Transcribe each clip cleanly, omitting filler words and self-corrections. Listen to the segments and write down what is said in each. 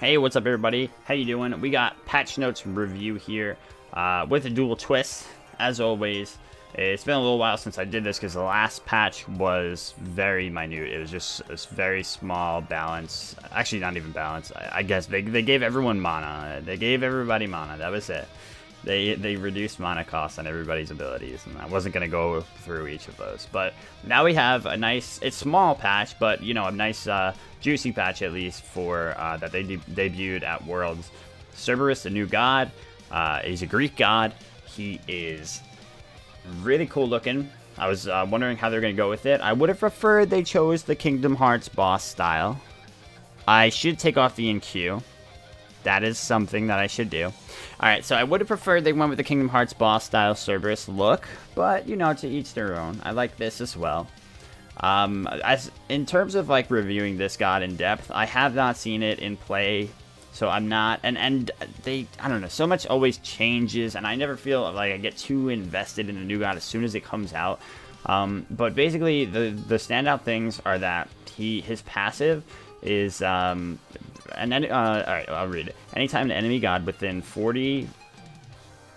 Hey, what's up everybody? How you doing? We got patch notes review here with a dual twist. As always, it's been a little while since I did this because the last patch was very minute. It was just a very small balance. Actually, not even balance. I guess they gave everyone mana. They gave everybody mana. That was it. They reduced mana costs on everybody's abilities, and I wasn't going to go through each of those. But now we have a nice, it's small patch, but, you know, a nice juicy patch at least for that they debuted at Worlds. Cerberus, the new god, he's a Greek god. He is really cool looking. I was wondering how they're going to go with it. I would have preferred they chose the Kingdom Hearts boss style. I should take off the NQ. That is something that I should do. Alright, so I would have preferred they went with the Kingdom Hearts boss style Cerberus look, but, you know, to each their own. I like this as well. As in terms of, like, reviewing this god in depth, I have not seen it in play, so I'm not, and they, I don't know, so much always changes, and I never feel like I get too invested in a new god as soon as it comes out. But basically, the standout things are that his passive is, alright, I'll read it. Anytime an enemy god within 40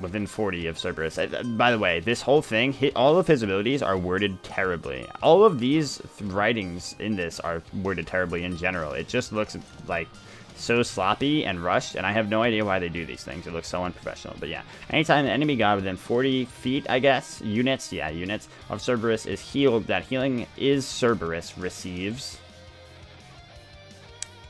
of Cerberus. By the way, this whole thing, all of his abilities are worded terribly. All of these writings in this are worded terribly in general. It just looks like so sloppy and rushed, and I have no idea why they do these things. It looks so unprofessional. But yeah, anytime an enemy god within 40 feet, I guess, units of Cerberus is healed, that healing is Cerberus receives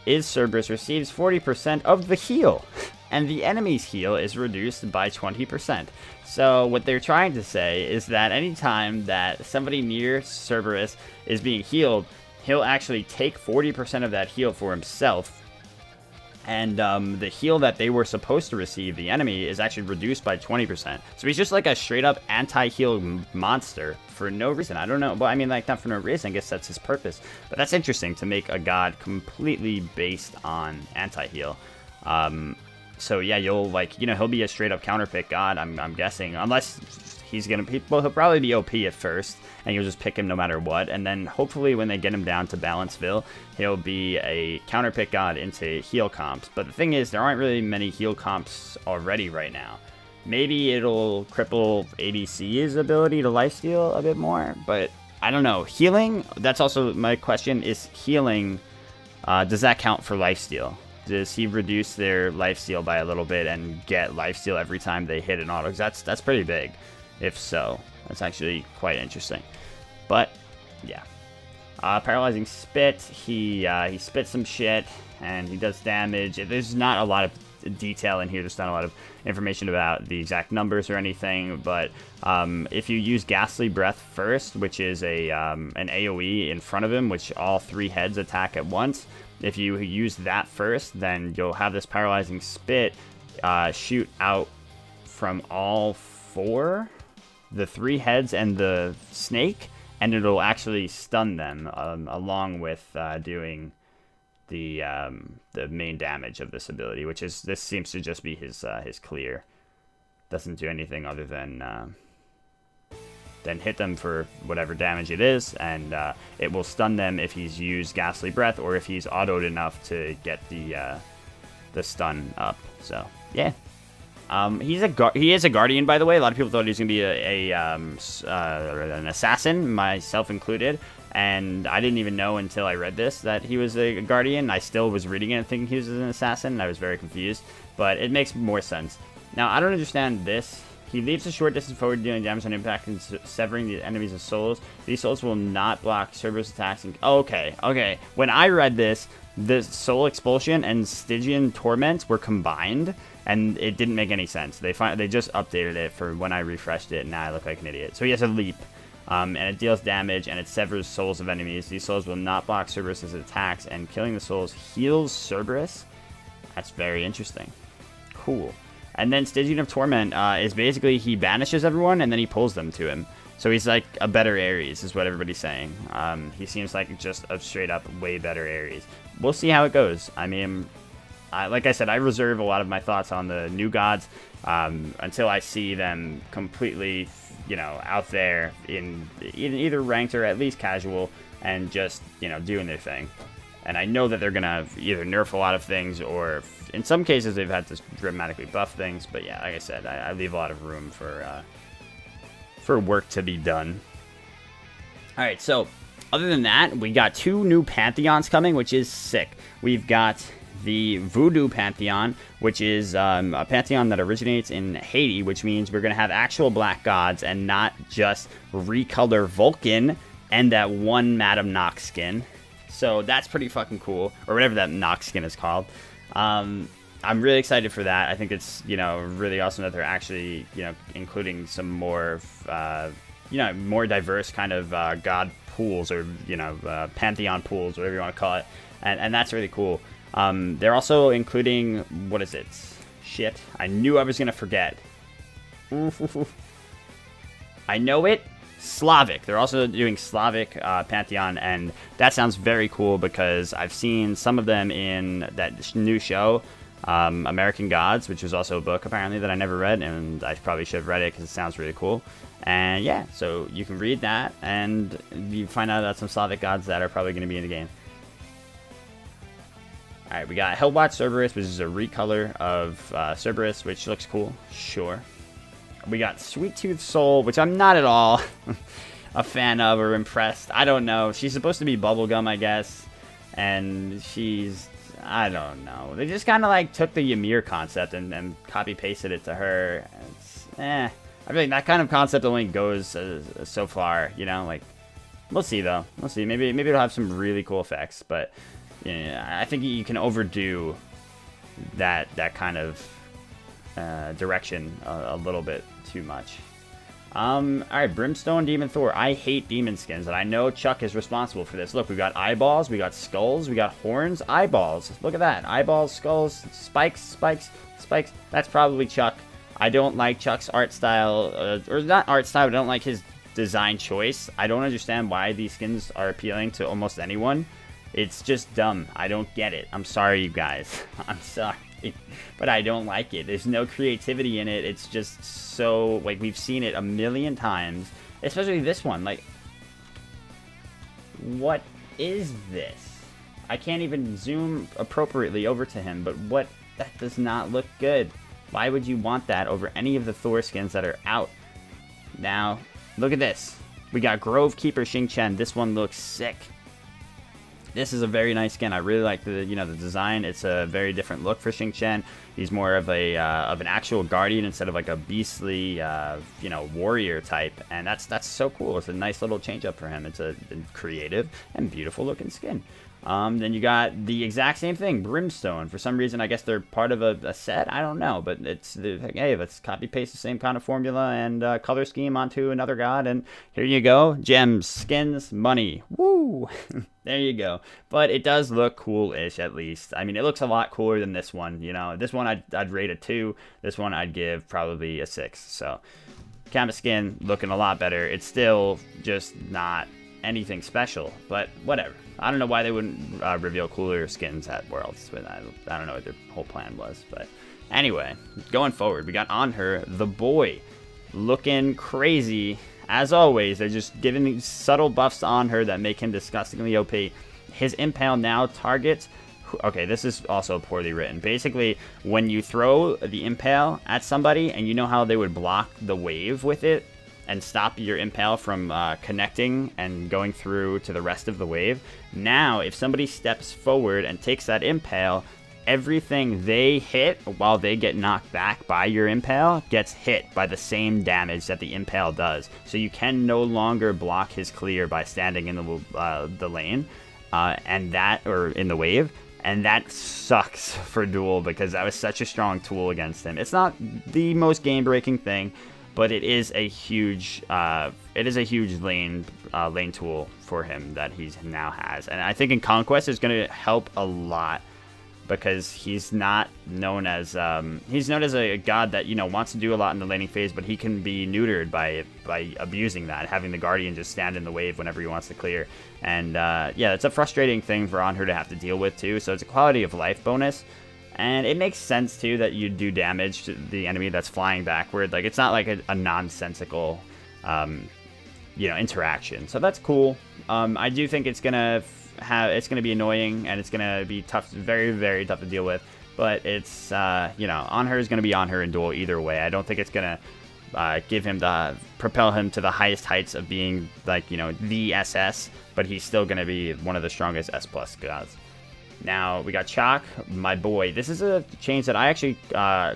40% of the heal, and the enemy's heal is reduced by 20%. So what they're trying to say is that anytime that somebody near Cerberus is being healed, he'll actually take 40% of that heal for himself, and the heal that they were supposed to receive, the enemy, is actually reduced by 20%. So he's just like a straight up anti-heal monster for no reason. I don't know. Well, I mean, like, not for no reason. I guess that's his purpose. But that's interesting to make a god completely based on anti-heal. So yeah, you'll, like, you know, he'll be a straight up counterpick god, I'm guessing. Unless he's gonna, well, he'll probably be OP at first, and you'll just pick him no matter what. And then hopefully when they get him down to Balanceville, he'll be a counterpick god into heal comps. But the thing is, there aren't really many heal comps already right now. Maybe it'll cripple ADC's ability to lifesteal a bit more, but I don't know. Healing, that's also my question, is healing, does that count for lifesteal? Does he reduce their lifesteal by a little bit and get lifesteal every time they hit an auto? Because that's pretty big. If so, that's actually quite interesting. But yeah, paralyzing spit. He spits some shit and he does damage. There's not a lot of detail in here. There's not a lot of information about the exact numbers or anything. But if you use Ghastly Breath first, which is an AOE in front of him, which all 3 heads attack at once. If you use that first, then you'll have this paralyzing spit shoot out from all 4, the 3 heads and the snake, and it'll actually stun them along with doing the main damage of this ability, which is, this seems to just be his clear. Doesn't do anything other than hit them for whatever damage it is, and it will stun them if he's used Ghastly Breath or if he's autoed enough to get the stun up. So yeah, he is a guardian, by the way. A lot of people thought he was gonna be an assassin, myself included, and I didn't even know until I read this that he was a guardian. I still was reading it and thinking he was an assassin, and I was very confused, but it makes more sense now. I don't understand this. He leaps a short distance forward, dealing damage on impact and severing the enemies' souls. These souls will not block Cerberus attacks. Okay. When I read this, the Soul Expulsion and Stygian Torment were combined, and it didn't make any sense. They just updated it for when I refreshed it, and now I look like an idiot. So he has a leap, and it deals damage, and it severs souls of enemies. These souls will not block Cerberus' attacks, and killing the souls heals Cerberus. That's very interesting. Cool. And then Stygian of Torment is basically he banishes everyone and then he pulls them to him. So he's like a better Ares is what everybody's saying. He seems like just a straight up way better Ares. We'll see how it goes. I mean, like I said, I reserve a lot of my thoughts on the new gods until I see them completely, you know, out there in either ranked or at least casual and just, you know, doing their thing. And I know that they're going to either nerf a lot of things, or in some cases they've had to dramatically buff things. But yeah, like I said, I leave a lot of room for work to be done. Alright, so other than that, we got 2 new Pantheons coming, which is sick. We've got the Voodoo Pantheon, which is a Pantheon that originates in Haiti, which means we're going to have actual black gods and not just recolor Vulcan and that one Madame Nox skin. So that's pretty fucking cool, or whatever that Nox skin is called. I'm really excited for that. I think it's, you know, really awesome that they're actually, you know, including some more, you know, more diverse kind of god pools, or, you know, Pantheon pools, whatever you want to call it. And that's really cool. They're also including, what is it? Shit, I knew I was going to forget. I know it. Slavic. They're also doing Slavic Pantheon, and that sounds very cool because I've seen some of them in that new show, American Gods, which was also a book apparently that I never read, and I probably should have read it because it sounds really cool. And yeah, so you can read that, and you find out about some Slavic gods that are probably going to be in the game. Alright, we got Hellwatch Cerberus, which is a recolor of Cerberus, which looks cool. Sure. We got Sweet Tooth Soul, which I'm not at all a fan of or impressed. I don't know. She's supposed to be bubblegum, I guess. And she's... I don't know. They just kind of like took the Ymir concept and copy-pasted it to her. It's, I feel like that kind of concept only goes so far, you know? Like, we'll see, though. We'll see. Maybe it'll have some really cool effects. But yeah, I think you can overdo that kind of direction a little bit too much. Alright, Brimstone Demon Thor. I hate demon skins, and I know Chuck is responsible for this. Look, we got eyeballs, we got skulls, we got horns, eyeballs. Look at that. Eyeballs, skulls, spikes, spikes, spikes. That's probably Chuck. I don't like Chuck's art style, or not art style, but I don't like his design choice. I don't understand why these skins are appealing to almost anyone. It's just dumb. I don't get it. I'm sorry, you guys. I'm sorry. But I don't like it. There's no creativity in it. It's just so, like, we've seen it a million times. Especially this one. Like, what is this? I can't even zoom appropriately over to him, but what? That does not look good. Why would you want that over any of the Thor skins that are out? Now, look at this. We got Grove Keeper Xing Chen. This one looks sick. This is a very nice skin. I really like the design. It's a very different look for Xing Chen. He's more of a an actual guardian instead of like a beastly warrior type, and that's so cool. It's a nice little change up for him. It's a creative and beautiful looking skin. Then you got the exact same thing, Brimstone. For some reason, I guess they're part of a set. I don't know, but it's hey, let's copy paste the same kind of formula and color scheme onto another god, and here you go, gems, skins, money. Woo! There you go. But it does look cool-ish, at least. I mean, it looks a lot cooler than this one. You know, this one I'd rate a 2. This one I'd give probably a 6. So, Kama skin looking a lot better. It's still just not anything special, but whatever. I don't know why they wouldn't reveal cooler skins at Worlds, but I don't know what their whole plan was. But anyway, going forward, we got On Her, the boy, looking crazy. As always, they're just giving these subtle buffs on her that make him disgustingly OP. His Impale now targets... Okay, this is also poorly written. Basically, when you throw the Impale at somebody, and you know how they would block the wave with it, and stop your Impale from connecting and going through to the rest of the wave. Now, if somebody steps forward and takes that Impale, everything they hit while they get knocked back by your Impale gets hit by the same damage that the Impale does. So you can no longer block his clear by standing in the lane, or in the wave. And that sucks for Duel because that was such a strong tool against him. It's not the most game-breaking thing, but it is a huge lane tool for him that he now has. And I think in Conquest it's going to help a lot because he's not known as he's known as a god that wants to do a lot in the laning phase, but he can be neutered by abusing that, having the Guardian just stand in the wave whenever he wants to clear. And yeah, it's a frustrating thing for On Her to have to deal with too. So it's a quality of life bonus. And it makes sense, too, that you do damage to the enemy that's flying backward. Like, it's not like a nonsensical, interaction. So that's cool. I do think it's going to it's gonna be annoying, and it's gonna be tough, very, very tough to deal with. But it's, you know, on her is gonna be on her in duel either way. I don't think it's gonna propel him to the highest heights of being, like, you know, the SS, but he's still gonna be one of the strongest S+ gods. Now, we got Chalk, my boy. This is a change that I actually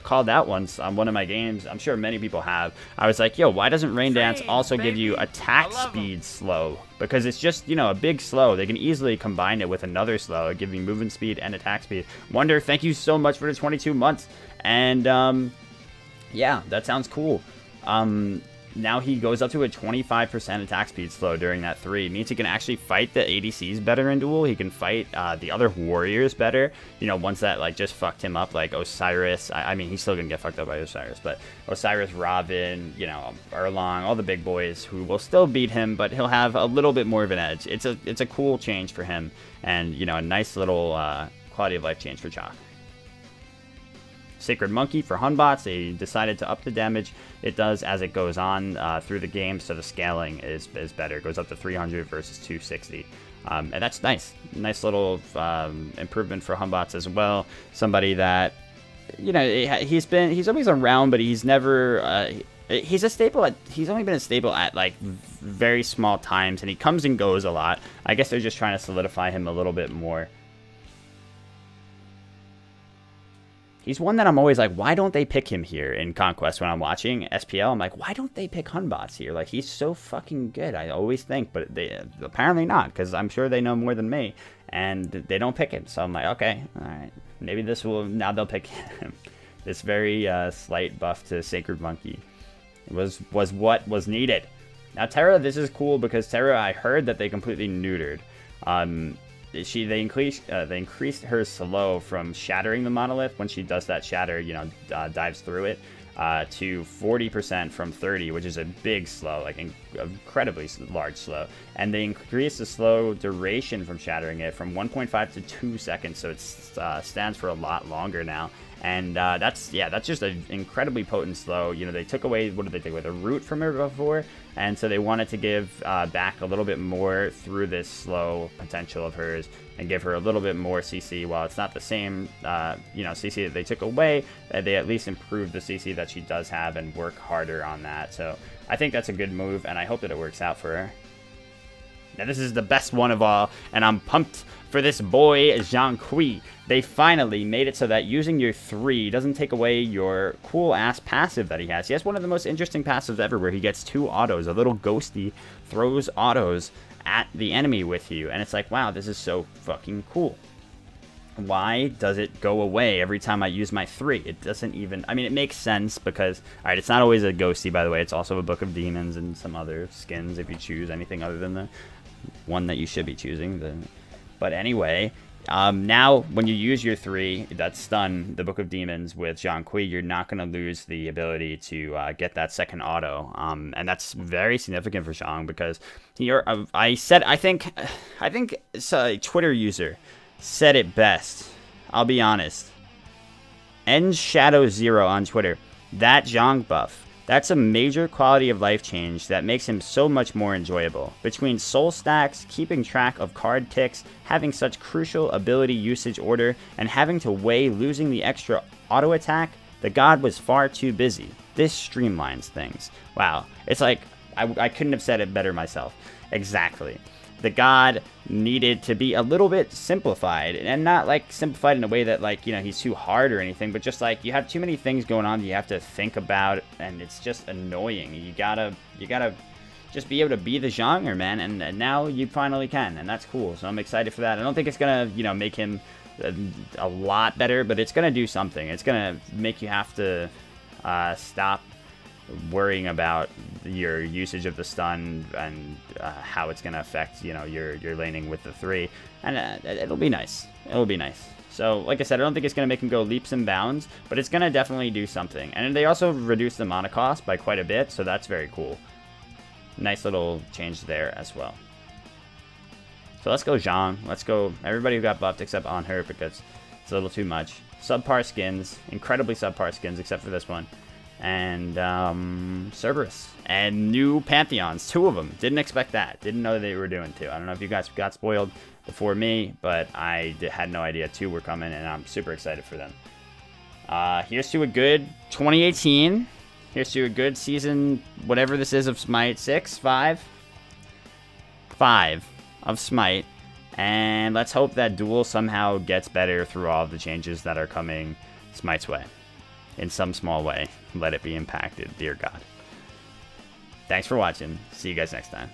called out once on one of my games. I'm sure many people have. I was like, yo, why doesn't Rain Dance also give you attack speed slow? Because it's just, you know, a big slow. They can easily combine it with another slow, give you movement speed and attack speed. Wonder, thank you so much for the 22 months. And, yeah, that sounds cool. Now he goes up to a 25% attack speed slow during that 3. It means he can actually fight the ADCs better in duel. He can fight the other warriors better. You know, ones that, like, just fucked him up, like Osiris. I mean, he's still gonna get fucked up by Osiris, but Osiris, Robin, you know, Erlang, all the big boys who will still beat him, but he'll have a little bit more of an edge. It's a cool change for him, and, you know, a nice little quality of life change for Chalk. Sacred Monkey for Hunbots. They decided to up the damage it does as it goes on through the game, so the scaling is better. It goes up to 300 versus 260. And that's nice. Nice little improvement for Hunbots as well. Somebody that, you know, he's always around, but he's never... he's a staple at... He's only been a staple at, like, very small times, and he comes and goes a lot. I guess they're just trying to solidify him a little bit more. He's one that I'm always like, why don't they pick him here in Conquest when I'm watching SPL? I'm like, why don't they pick Hunbots here? Like, he's so fucking good. I always think, but they apparently not, because I'm sure they know more than me, and they don't pick him. So I'm like, okay, all right, maybe this will, now they'll pick him. This very slight buff to Sacred Monkey was what was needed. Now Terra, this is cool because Terra, I heard that they completely neutered. They increased her slow from shattering the monolith when she does that shatter, you know, dives through it, to 40% from 30, which is a big slow, like incredibly large slow. And they increased the slow duration from shattering it from 1.5 to 2 seconds, so it stands for a lot longer now. And that's just an incredibly potent slow. You know, they took away, what did they take away? The root from her before, and so they wanted to give back a little bit more through this slow potential of hers and give her a little bit more CC. While it's not the same, you know, CC that they took away, they at least improved the CC that she does have and work harder on that. So I think that's a good move, and I hope that it works out for her. Now this is the best one of all, and I'm pumped for this boy, Zhang Kui. They finally made it so that using your 3 doesn't take away your cool-ass passive that he has. He has one of the most interesting passives ever, where he gets 2 autos. A little ghosty throws autos at the enemy with you, and it's like, wow, this is so fucking cool. Why does it go away every time I use my 3? It doesn't even... I mean, it makes sense because... Alright, it's not always a ghosty, by the way. It's also a Book of Demons and some other skins if you choose anything other than the one that you should be choosing. But anyway, now when you use your 3 that stun the Book of Demons with Zhang Kui, you're not going to lose the ability to get that second auto, and that's very significant for Zhang because I think a Twitter user said it best. I'll be honest. NShadow 0 on Twitter. That Zhang buff. That's a major quality of life change that makes him so much more enjoyable. Between soul stacks, keeping track of card ticks, having such crucial ability usage order, and having to weigh losing the extra auto attack, the god was far too busy. This streamlines things. Wow. It's like, I couldn't have said it better myself. Exactly. The god needed to be a little bit simplified, and not like simplified in a way that, like, you know, he's too hard or anything, but just like you have too many things going on that you have to think about, and it's just annoying. You gotta just be able to be the genre, man, and now you finally can, and that's cool. So I'm excited for that. I don't think it's gonna, you know, make him a lot better, but it's gonna do something. It's gonna make you have to stop worrying about your usage of the stun and how it's going to affect, you know, your laning with the 3, and it'll be nice. It'll be nice. So, like I said, I don't think it's going to make him go leaps and bounds, but it's going to definitely do something. And they also reduced the mana cost by quite a bit, so that's very cool. Nice little change there as well. So let's go Zhang. Let's go everybody who got buffed except on her because it's a little too much. Subpar skins, incredibly subpar skins except for this one. And Cerberus and new Pantheons, 2 of them. Didn't expect that. Didn't know they were doing 2. I don't know if you guys got spoiled, before me, but I had no idea 2 were coming, and I'm super excited for them. Here's to a good 2018. Here's to a good season, whatever this is, of Smite. 5 of Smite. And let's hope that Duel somehow gets better through all of the changes that are coming Smite's way. In some small way. Let it be impacted, dear God. Thanks for watching. See you guys next time.